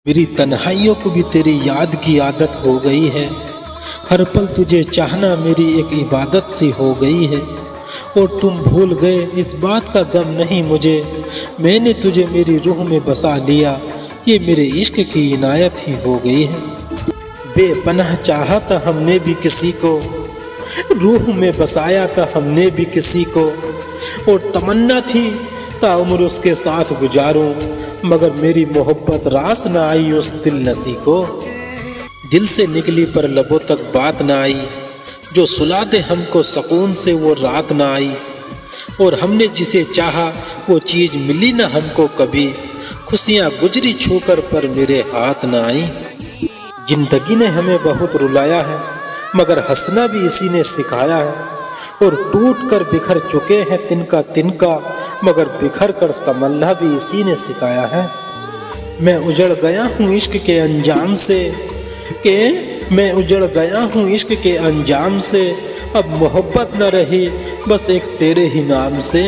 मेरी तन्हाइयों को भी तेरी याद की आदत हो गई है। हर पल तुझे चाहना मेरी एक इबादत सी हो गई है। और तुम भूल गए इस बात का गम नहीं मुझे, मैंने तुझे मेरी रूह में बसा लिया, ये मेरे इश्क की इनायत ही हो गई है। बेपनाह चाहा था हमने भी किसी को, रूह में बसाया था हमने भी किसी को, और तमन्ना थी ताउम्र उसके साथ गुजारूं, मगर मेरी मोहब्बत रास न आई उस दिल नसी को। दिल से निकली पर लबों तक बात न आई, जो सुला दे हमको सुकून से वो रात न आई। और हमने जिसे चाहा वो चीज मिली न हमको कभी, खुशियां गुजरी छूकर पर मेरे हाथ न आई। जिंदगी ने हमें बहुत रुलाया है, मगर हंसना भी इसी ने सिखाया है। और टूट कर बिखर चुके हैं तिनका तिनका, मगर बिखर कर संभलना भी इसी ने सिखाया है। मैं उजड़ गया हूँ इश्क के अंजाम से, मैं उजड़ गया हूँ इश्क के अंजाम से, अब मोहब्बत न रही बस एक तेरे ही नाम से।